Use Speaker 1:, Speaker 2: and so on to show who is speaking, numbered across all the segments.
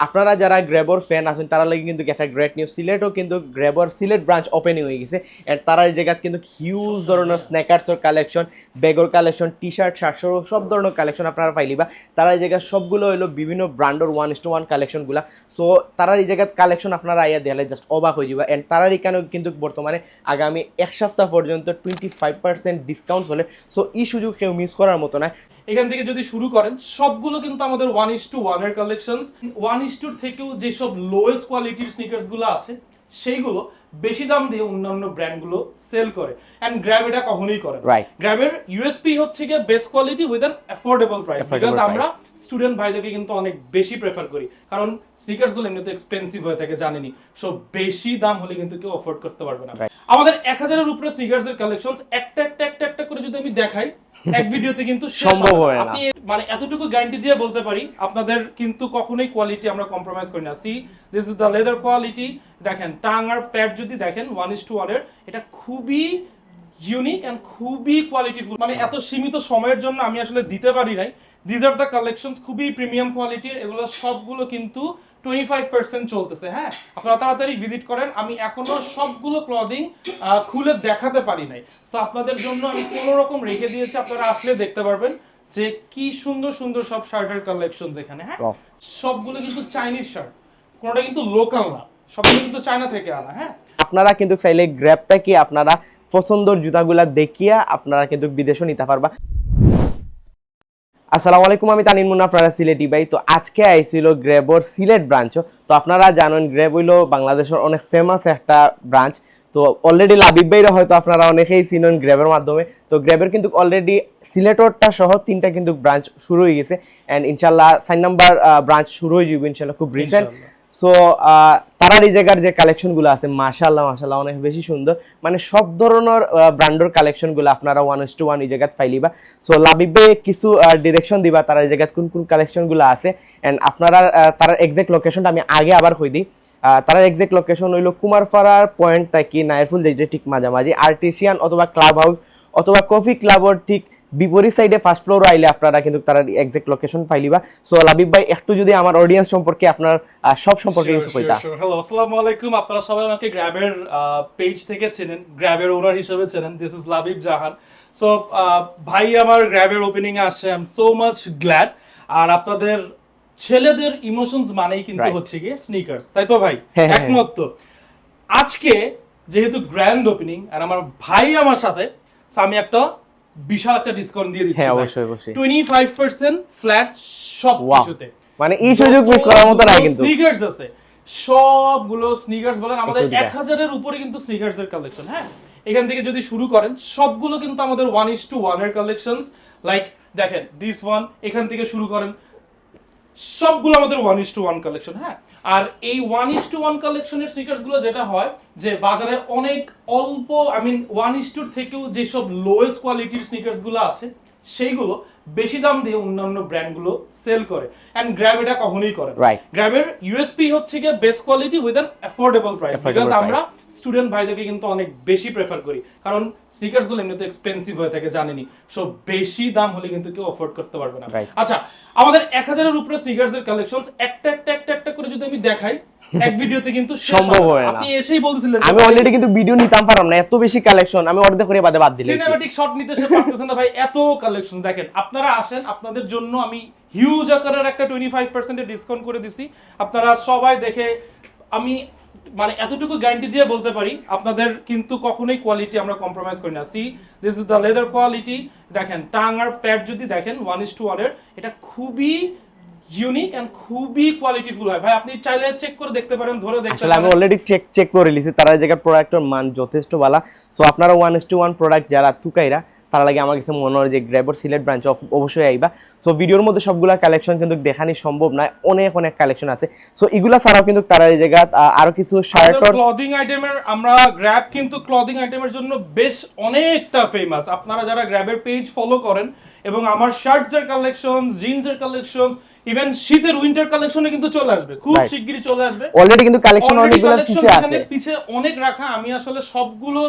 Speaker 1: আপনারা যারা গ্রেবর ফ্যান আছেন তারা লাগি কিন্তু একটা গ্রেট নিউজ, সিলেটও কিন্তু গ্রেবর সিলেট ব্রাঞ্চ ওপেনিং হয়ে গেছে। এন্ড তারা এই জায়গায় কিন্তু হিউজ ধরনের স্ন্যাকার্সের কালেকশন, ব্যাগর কালেকশন, টি শার্ট, শার্টসর সব ধরনের কালেকশন আপনারা পাইলিবা। তারা এই জায়গায় সবগুলো হলো বিভিন্ন ব্র্যান্ডের 1:1 কালেকশনগুলা। সো তারা এই জায়গায় কালেকশন আপনারা আইয়া দেয়ালে জাস্ট অবাক হয়ে যাবে। এন্ড তারার এখানেও কিন্তু বর্তমানে আগামী এক সপ্তাহ পর্যন্ত 25% ডিসকাউন্ট চলে। সো এই সুযোগ কেউ মিস করার মতো না।
Speaker 2: এখান থেকে যদি শুরু করেন সবগুলো কিন্তু আমাদের 1:1 এর কালেকশনস। 1:2 থেকেও যেসব লোয়েস্ট কোয়ালিটির স্নিকার্স গুলো আছে সেইগুলো বেশি দাম দিয়ে অন্যান্য ব্র্যান্ডগুলো সেল করে। এন্ড গ্র্যাব এটা কখনোই করে না। গ্র্যাবের ইউএসপি হচ্ছে গিয়ে best quality with an affordable price. Because আমরা স্টুডেন্ট ভাইদেরকে কিন্তু অনেক বেশি প্রেফার করি, কারণ স্নিকার্স গুলো এমনিতে এক্সপেন্সিভ হয়ে থাকে জানেনি। সো বেশি দাম হলে কিন্তু কেউ অ্যাফোর্ড করতে পারবে না। আমাদের 1000 এর উপরে স্নিকার্স এর কালেকশনস একটা করে যদি আমি দেখাই এক ভিডিওতে কিন্তু
Speaker 1: সম্ভব হয় না।
Speaker 2: আপনি মানে এতটুকু গ্যারান্টি দিয়ে বলতে পারি আপনাদের কিন্তু কখনোই কোয়ালিটি আমরা কম্প্রোমাইজ করি না। C this is the leather quality. দেখেন টাং আর প্যাড যদি দেখেন 1:1 এর, এটা খুবই ইউনিক এন্ড খুবই কোয়ালিটিফুল। মানে এত সীমিত সময়ের জন্য আমি আসলে দিতে পারি নাই। দিস আর দ্য কালেকশনস, খুবই প্রিমিয়াম কোয়ালিটির। এগুলো সবগুলো কিন্তু 25% চলতেছে। হ্যাঁ, আপনারা তাড়াতাড়ি ভিজিট করেন। আমি এখনো সবগুলো ক্লদিং খুলে দেখাতে পারি নাই, তো আপনাদের জন্য আমি কোনো রকম রেখে দিয়েছি, আপনারা আসলে দেখতে পারবেন যে কি সুন্দর সুন্দর সব শার্টের কালেকশন এখানে। হ্যাঁ, সবগুলো কিন্তু চাইনিজ শার্ট, কোনোটা কিন্তু লোকাল না, সবগুলো কিন্তু চায়না থেকে আনা। হ্যাঁ,
Speaker 1: আপনারা কিন্তু চাইলে গ্র্যাব থেকে আপনারা পছন্দের জুতাগুলা দেখিয়া আপনারা কিন্তু বিদেশও নিতে পারবা। আসসালামু আলাইকুম, আমি তানিম মুন্না, আপনারা সিলেটি ভাই। তো আজকে আইছিল গ্রেবর সিলেট ব্রাঞ্চ। তো আপনারা জানেন গ্রেব হইলো বাংলাদেশের অনেক ফেমাস একটা ব্রাঞ্চ। তো অলরেডি লাবিব ভাইরা হয়তো আপনারা অনেকেই চিনেন গ্রেবের মাধ্যমে। তো গ্রেবের কিন্তু অলরেডি সিলেটরটা সহ 3টা কিন্তু ব্রাঞ্চ শুরু হয়ে গেছে। অ্যান্ড ইনশাল্লাহ 4 নাম্বার ব্রাঞ্চ শুরু হয়ে যাবে ইনশাল্লাহ খুব রিসেন্ট। সো তারার এই জায়গার যে কালেকশনগুলো আছে মাশাআল্লাহ অনেক বেশি সুন্দর। মানে সব ধরনের ব্র্যান্ডের কালেকশনগুলো আপনারা 1:1 এই জায়গায় পাইলিবা। সো লাবিবে কিছু ডিরেকশন দিবা তারা এই জায়গায় কোন কোন কালেকশনগুলো আছে। এন্ড আপনারা তার এক্সাক্ট লোকেশনটা আমি আগে আবার কই দিই। তার এক্সাক্ট লোকেশন হইলো কুমারপাড়ার পয়েন্ট থেকে নায়ারফুল যে ঠিক মাঝামাঝি আর্টিসিয়ান অথবা ক্লাব হাউস অথবা কফি ক্লাবর ঠিক বিপরীত সাইডে ফার্স্ট ফ্লোর আইলে আপনারা কিন্তু তার এক্সাক্ট লোকেশন পাইলিবা। সো লাবিব ভাই একটু যদি আমার অডিয়েন্স সম্পর্কে আপনার সব সম্পর্কে কিছু কইতা।
Speaker 2: হ্যালো, আসসালামু আলাইকুম। আপনারা সবাই আমাকে গ্র্যাবের পেজ থেকে চেনেন, গ্র্যাবের ওনার হিসেবে চেনেন। This is Labib Jahan. So ভাই আমার গ্র্যাবের ওপেনিং এ আসে, I am so much glad. আর আপনাদের ছেলেদের ইমোশনস মানেই কিন্তু হচ্ছে গিয়ে স্নিকার্স, তাই তো ভাই? একমত তো? আজকে যেহেতু গ্র্যান্ড ওপেনিং আর আমার ভাই আমার সাথে, সো আমি একটা বিশাল একটা ডিসকাউন্ট দিয়ে দিচ্ছি।
Speaker 1: হ্যাঁ, অবশ্যই
Speaker 2: 25% ফ্ল্যাট সব কিছুতে।
Speaker 1: মানে এই সুযোগ মিস করার মতো না কিন্তু।
Speaker 2: স্নিকার্স আছে সবগুলো, স্নিকার্স বলেন আমাদের 1000 এর উপরে কিন্তু স্নিকার্স এর কালেকশন। হ্যাঁ, এখান থেকে যদি শুরু করেন সবগুলো কিন্তু আমাদের 1:1 এর কালেকশনস। লাইক দেখেন দিস ওয়ান, এখান থেকে শুরু করেন সবগুলো আমাদের 1:1 কালেকশন। হ্যাঁ, আর এই 1:1 কালেকশনের স্নিকার্স গুলো যেটা হয় যে বাজারে অনেক অল্প, আই মিন 1:2 থেকেও যেসব লোয়েস্ট কোয়ালিটির স্নিকার্স গুলো আছে সেইগুলো বেশি দাম দিয়ে অন্যান্য ব্র্যান্ডগুলো সেল করে। এন্ড গ্র্যাব এটা কখনোই করে না। গ্র্যাবের ইউএসপি হচ্ছে গিয়ে best quality with an affordable price. Because আমরা স্টুডেন্ট ভাইদেরকে কিন্তু অনেক বেশি প্রেফার করি, কারণ স্নিকার্স গুলো এমনিতে এক্সপেন্সিভ হয়ে থাকে জানেনি। সো বেশি দাম হলে কিন্তু কেউ অ্যাফোর্ড করতে পারবে না। আচ্ছা, আমাদের 1000 এর উপরে স্নিকার্স এর কালেকশনস একটা করে যদি আমি দেখাই এক ভিডিওতে কিন্তু
Speaker 1: সম্ভব হয় না।
Speaker 2: আপনি এসেই বলছিলেন
Speaker 1: আমি অলরেডি কিন্তু ভিডিও নিতাম পারলাম না, এত বেশি কালেকশন আমি অর্ধেক করে বাদ দিলাম।
Speaker 2: সিনেম্যাটিক শট নিতে সে পারতেছেন না ভাই, এত কালেকশন। দেখেন আপনারা আসেন, আপনাদের জন্য আমি হিউজ আকারের একটা 25% এর ডিসকাউন্ট করে দিছি। আপনারা সবাই দেখে আমি মানে এতটুকু গ্যারান্টি দিয়ে বলতে পারি আপনাদের কিন্তু কখনোই কোয়ালিটি আমরা কম্প্রোমাইজ করি না। C this is the leather quality. দেখেন টাং আর প্যাড যদি দেখেন 1:1 এর, এটা খুবই ইউনিক এন্ড খুবই কোয়ালিটিফুল হয়। ভাই আপনি চাইলে চেক করে দেখতে পারেন, ধরে দেখতে পারেন।
Speaker 1: আমি অলরেডি চেক করে লিছি, তারা এই জায়গা প্রোডাক্টের মান যথেষ্ট ভালো। সো আপনারা 1:1 প্রোডাক্ট যারা তুকাইরা তার লাগে আমার কাছে মনে হয় যে গ্রেবর সিলেট ব্রাঞ্চ অবশ্যই আইবা। সো ভিডিওর মধ্যে সবগুলা কালেকশন কিন্তু দেখানি সম্ভব নয়, অনেক কালেকশন আছে। সো এগুলা ছাড়াও কিন্তু তারা এই জায়গা আরো কিছু শার্ট আর
Speaker 2: ক্লদিং আইটেমের, আমরা গ্র্যাব কিন্তু ক্লদিং আইটেমের জন্য বেশ অনেকটা ফেমাস। আপনারা যারা গ্র্যাবের পেজ ফলো করেন এবং আমার শার্টস এর কালেকশন, জিন্স এর কালেকশন, ইভেন শীতের উইন্টার কালেকশনে কিন্তু চলে আসবে, খুব শিগগিরই চলে আসবে।
Speaker 1: অলরেডি কিন্তু কালেকশন অনেকগুলো পিছে আছে,
Speaker 2: পিছে অনেক রাখা। আমি আসলে সবগুলো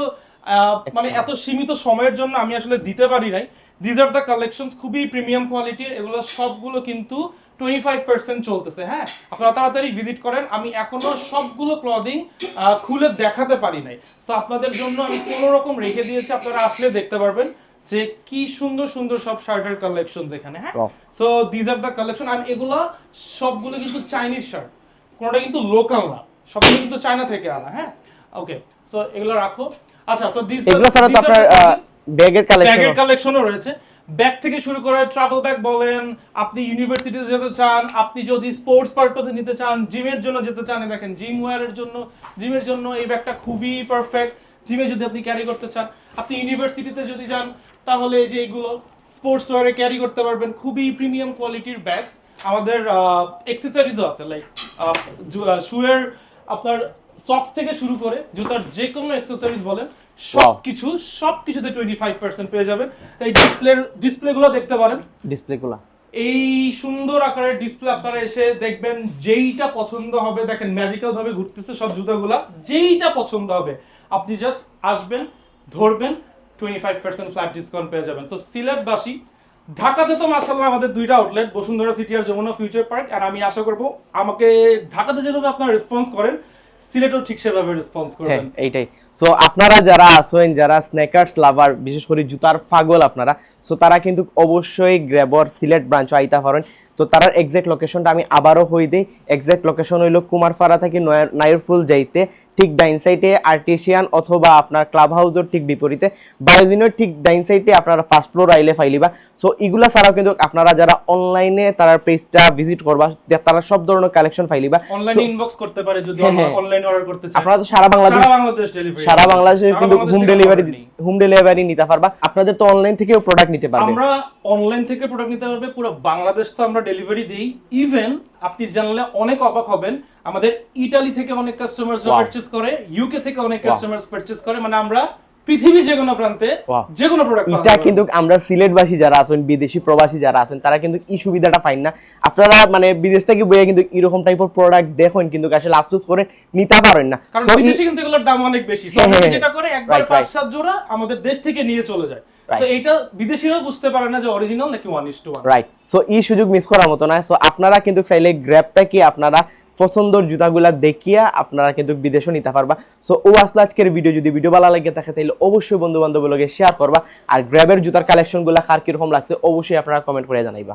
Speaker 2: মানে এত সীমিত সময়ের জন্য আমি আসলে দিতে পারি নাই। দিস আর দ্য কালেকশনস, খুবই প্রিমিয়াম কোয়ালিটির। এগুলো সবগুলো কিন্তু 25% চলতেছে। হ্যাঁ, আপনারা তাড়াতাড়ি ভিজিট করেন। আমি এখনো সবগুলো ক্লদিং খুলে দেখাতে পারি নাই, তো আপনাদের জন্য আমি কোনো রকম রেখে দিয়েছি, আপনারা আসলে দেখতে পারবেন যে কি সুন্দর সুন্দর সব শার্টের কালেকশন এখানে। হ্যাঁ, so this are the collection. আর এগুলো সবগুলো কিন্তু চাইনিজ শার্ট, কোনটা কিন্তু লোকাল না, সবগুলো কিন্তু চায়না থেকে আনা। হ্যাঁ, ওকে, সো এগুলো রাখো। আচ্ছা, সো দিস
Speaker 1: এগুলো ছাড়া তো আপনার ব্যাগের
Speaker 2: কালেকশনও রয়েছে। ব্যাগ থেকে শুরু করে ট্রাভেল ব্যাগ বলেন, আপনি ইউনিভার্সিটিতে যেতে চান, আপনি যদি স্পোর্টস পারপাসে নিতে চান, জিমের জন্য যেতে চান, দেখেন জিম ওয়্যারের জন্য, জিমের জন্য এই ব্যাগটা খুবই পারফেক্ট। জিমে যদি আপনি ক্যারি করতে চান, আপনি ইউনিভার্সিটিতে যদি যান, তাহলে এই যে এগুলো স্পোর্টস ওয়্যারে ক্যারি করতে পারবেন। খুবই প্রিমিয়াম কোয়ালিটির ব্যাগস। আমাদের অ্যাক্সেসরিজও আছে, লাইক শুয়ের আপনার সক্স থেকে শুরু করে জুতার যে কোনো অ্যাক্সেসরিজ বলেন, সবকিছুতে 25% পেয়ে যাবেন। এই ডিসপ্লেগুলো দেখতে পারেন,
Speaker 1: ডিসপ্লেগুলো
Speaker 2: এই সুন্দর আকারের ডিসপ্লে। আপনারা এসে দেখবেন যেইটা পছন্দ হবে, দেখেন ম্যাজিক্যাল ভাবে ঘুরতেছে সব জুতাগুলা, যেইটা পছন্দ হবে আপনি জাস্ট আসবেন, ধরবেন, 25% ফ্ল্যাট ডিসকাউন্ট পেয়ে যাবেন। সো সিলেটবাসী, ঢাকাতে তো মাশাআল্লাহ আমাদের দুইটা আউটলেট, বসুন্ধরা সিটি আর যমুনা ফিউচার পার্ক। আর আমি আশা করব আমাকে ঢাকাতে যেভাবে আপনারা রেসপন্স করেন, সিলেটও ঠিক সেভাবে রেসপন্স করবেন।
Speaker 1: এইটাই। সো আপনারা যারা আছেন, যারা স্নেকার্স লাভার, বিশেষ করে জুতার পাগল আপনারা, সো তারা কিন্তু অবশ্যই গ্রেবর সিলেট ব্রাঞ্চ আইতা পারেন। তো তার এক্সাক্ট লোকেশনটা আমি আবারও হই দিই। এক্সাক্ট লোকেশন হইল কুমারপাড়া থেকে নাইরফুল যাইতে ঠিক ডাইন সাইডে আর্টিসিয়ান অথবা আপনার ক্লাব হাউসের ঠিক বিপরীতে বায়োজিনের ঠিক ডাইন সাইডে আপনারা ফার্স্ট ফ্লোর আইলে ফাইলিবা। সো এগুলা ছাড়াও কিন্তু আপনারা যারা অনলাইনে তারা পেজটা ভিজিট করবা, তারা সব ধরনের কালেকশন ফাইলিবা।
Speaker 2: অনলাইনে ইনবক্স করতে পারে যদি অনলাইন অর্ডার করতে চান।
Speaker 1: আপনারা তো সারা বাংলাদেশে কিন্তু হোম ডেলিভারি নিতে পারবা। আপনাদের তো অনলাইন থেকেও প্রোডাক্ট নিতে পারবে।
Speaker 2: আমরা অনলাইন থেকে প্রোডাক্ট নিতে পারবে, পুরো বাংলাদেশ তো আমরা ডেলিভারি দেই। ইভেন আপনি জানলে অনেক অবাক হবেন, আমাদের ইতালি থেকে অনেক কাস্টমার্স পারচেজ করে, ইউকে থেকে অনেক কাস্টমার্স পারচেজ করে। মানে আমরা পৃথিবীর যে কোনো প্রান্তে যে কোনো প্রোডাক্ট।
Speaker 1: এটা কিন্তু আমরা সিলেটবাসী যারা আছেন, বিদেশি প্রবাসী যারা আছেন, তারা কিন্তু এই সুবিধাটা পাই না। আপনারা মানে বিদেশ থেকে বইয়ে কিন্তু এরকম টাইপের প্রোডাক্ট দেখেন, কিন্তু আসলে আফসোস করে নিতে পারেন না,
Speaker 2: কারণ বিদেশে কিন্তু এগুলোর দাম অনেক বেশি। সো যেটা করে একবার 5-7 জোড়া আমাদের দেশ থেকে নিয়ে চলে যায়। সো এটা বিদেশিরাও বুঝতে পারে না যে অরিজিনাল নাকি 1:1।
Speaker 1: রাইট। সো এই সুযোগ মিস করার মতো না। সো আপনারা কিন্তু চাইলে গ্র্যাবটা কি আপনারা পছন্দের জুতাগুলা দেখিয়া আপনারা কিন্তু বিদেশও নিতে পারবা। সো ও আসলে আজকের ভিডিও, যদি ভিডিও ভালো লাগে থাকে তাহলে অবশ্যই বন্ধু বান্ধবের লগে শেয়ার করবা। আর গ্র্যাবের জুতার কালেকশনগুলা কার কিরকম লাগছে অবশ্যই আপনারা কমেন্ট করে জানাইবা।